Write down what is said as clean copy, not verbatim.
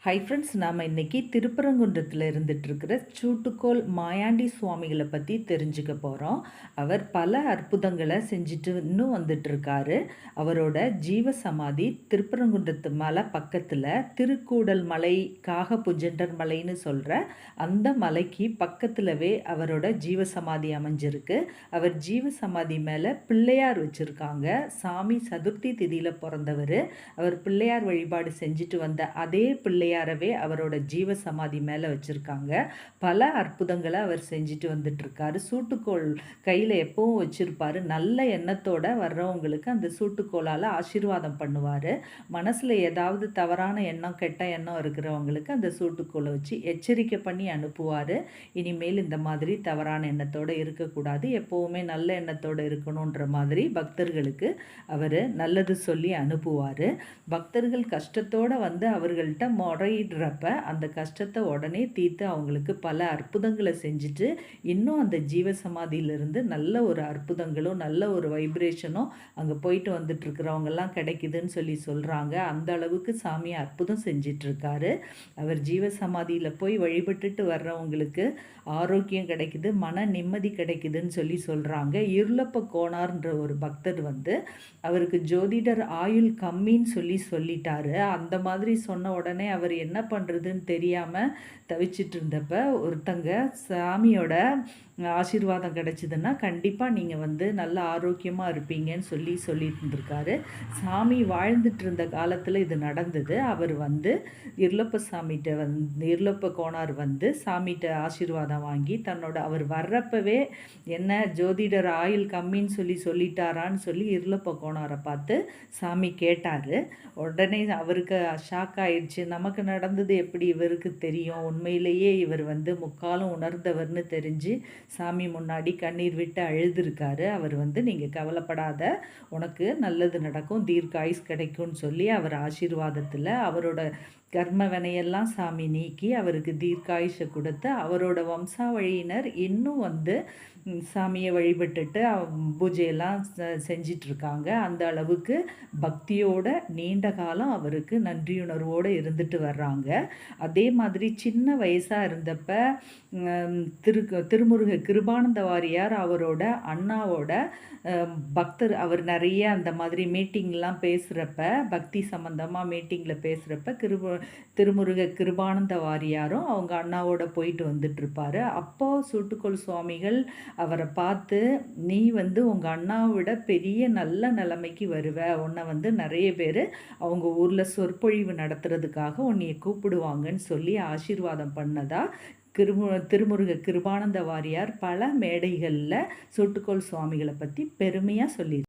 Hi friends, நாம் இன்றைக்கி திருப்பரங்குன்றத்தில் இருந்துகிட்ருக்கிற சூட்டுக்கோள் மாயாண்டி சுவாமிகளை பற்றி தெரிஞ்சுக்க போகிறோம். அவர் பல அற்புதங்களை செஞ்சுட்டு இன்னும் வந்துட்டுருக்காரு. அவரோட ஜீவ சமாதி திருப்பரங்குன்றத்து மலை பக்கத்தில் திருக்கூடல் மலை, காகபுஜண்டர் மலைன்னு சொல்கிற அந்த மலைக்கு பக்கத்திலவே அவரோட ஜீவ சமாதி அமைஞ்சிருக்கு. அவர் ஜீவ சமாதி மேலே பிள்ளையார் வச்சுருக்காங்க. சாமி சதுர்த்தி திதியில் பிறந்தவர். அவர் பிள்ளையார் வழிபாடு செஞ்சுட்டு வந்த அதே பிள்ளையாரவே அவரோட ஜீவ சமாதி மேலே வச்சுருக்காங்க. பல அற்புதங்களை அவர் செஞ்சுட்டு வந்துட்டுருக்காரு. சூட்டுக்கோள் கையில் எப்பவும் வச்சுருப்பார். நல்ல எண்ணத்தோடு வர்றவங்களுக்கு அந்த சூட்டுக்கோளால் ஆசீர்வாதம் பண்ணுவார். மனசில் ஏதாவது தவறான எண்ணம், கெட்ட எண்ணம் இருக்கிறவங்களுக்கு அந்த சூட்டுக்கோளை வச்சு எச்சரிக்கை பண்ணி அனுப்புவார். இனிமேல் இந்த மாதிரி தவறான எண்ணத்தோடு இருக்கக்கூடாது, எப்போவுமே நல்ல எண்ணத்தோடு இருக்கணுன்ற மாதிரி பக்தர்களுக்கு அவர் நல்லது சொல்லி அனுப்புவார். பக்தர்கள் கஷ்டத்தோடு வந்து அவர்கள்ட்ட முறையிடுறப்ப அந்த கஷ்டத்தை உடனே தீர்த்து அவங்களுக்கு பல அற்புதங்களை செஞ்சுட்டு இன்னும் அந்த ஜீவ சமாதியிலிருந்து நல்ல ஒரு அற்புதங்களும் நல்ல ஒரு வைப்ரேஷனும் அங்கே போயிட்டு வந்துட்டுருக்கிறவங்கெல்லாம் கிடைக்குதுன்னு சொல்லி சொல்கிறாங்க. அந்த அளவுக்கு சாமி அற்புதம் செஞ்சிட்ருக்காரு. அவர் ஜீவ சமாதியில் போய் வழிபட்டுட்டு வர்றவங்களுக்கு ஆரோக்கியம் கிடைக்குது, மன நிம்மதி கிடைக்குதுன்னு சொல்லி சொல்கிறாங்க. இருளப்ப கோனார்ன்ற ஒரு பக்தர் வந்து அவருக்கு ஜோதிடர் ஆயுள் கம்மின்னு சொல்லிட்டாரு. அந்த மாதிரி சொன்ன உடனே அவர் என்ன பண்ணுறதுன்னு தெரியாமல் தவிச்சிட்டு இருந்தப்ப ஒருத்தங்க சாமியோட ஆசீர்வாதம் கிடைச்சிதுன்னா கண்டிப்பாக நீங்கள் வந்து நல்ல ஆரோக்கியமாக இருப்பீங்கன்னு சொல்லிட்டு இருந்திருக்காரு. சாமி வாழ்ந்துட்டு இருந்த காலத்தில் இது நடந்தது. அவர் வந்து இருளப்ப சாமிகிட்ட இருளப்ப கோனார் வந்து சாமிகிட்ட ஆசீர்வாதம் வாங்கி அவர் வர்றப்பவே என்ன ஜோதிடர் ஆயுள் கம்மின்னு சொல்லிட்டாரான்னு சொல்லி இருளப்ப கோனாரை பார்த்து சாமி கேட்டார். உடனே அவருக்கு ஷாக் ஆயிடுச்சு. நமக்கு நடந்தது எப்படி இவருக்கு தெரியும்? உண்மையிலேயே இவர் வந்து முக்காலும் உணர்ந்தவர்னு தெரிஞ்சு சாமி முன்னாடி கண்ணீர் விட்டு அழுதுருக்காரு. அவர் வந்து நீங்கள் கவலைப்படாத, உனக்கு நல்லது நடக்கும், தீர்க்காயுஸ் கிடைக்கும்னு சொல்லி அவர் ஆசீர்வாதத்தில் அவரோட கர்ம வினையெல்லாம் சாமி நீக்கி அவருக்கு தீர்க்காயுஷை கொடுத்து அவரோட வம்சாவழியினர் இன்னும் வந்து சாமியை வழிபட்டுட்டு பூஜையெல்லாம் செஞ்சிட்ருக்காங்க. அந்த அளவுக்கு பக்தியோட நீண்ட காலம் அவருக்கு நன்றியுணர்வோடு இருந்துட்டு வர்றாங்க. அதே மாதிரி சின்ன வயசாக இருந்தப்ப திருமுருக கிருபானந்த வாரியார் அவரோட அண்ணாவோட பக்தர். அவர் நிறைய அந்த மாதிரி மீட்டிங்லாம் பேசுகிறப்ப, பக்தி சம்பந்தமாக மீட்டிங்கில் பேசுகிறப்ப திருமுருக கிருபானந்த வாரியாரும் அவங்க அண்ணாவோட போயிட்டு வந்துட்டுருப்பார். அப்போது சூட்டுக்கோள் சுவாமிகள் அவரை பார்த்து, நீ வந்து உங்கள் அண்ணாவை விட பெரிய நல்ல நிலைமைக்கு வருவ, உன்னை வந்து நிறைய பேர் அவங்க ஊரில் சொற்பொழிவு நடத்துறதுக்காக உன்னைய கூப்பிடுவாங்கன்னு சொல்லி ஆசீர்வாதம் பண்ணதா திருமுருக கிருபானந்த வாரியார் பல மேடைகளில் சூட்டுக்கோள் சுவாமிகளை பற்றி பெருமையாக சொல்லி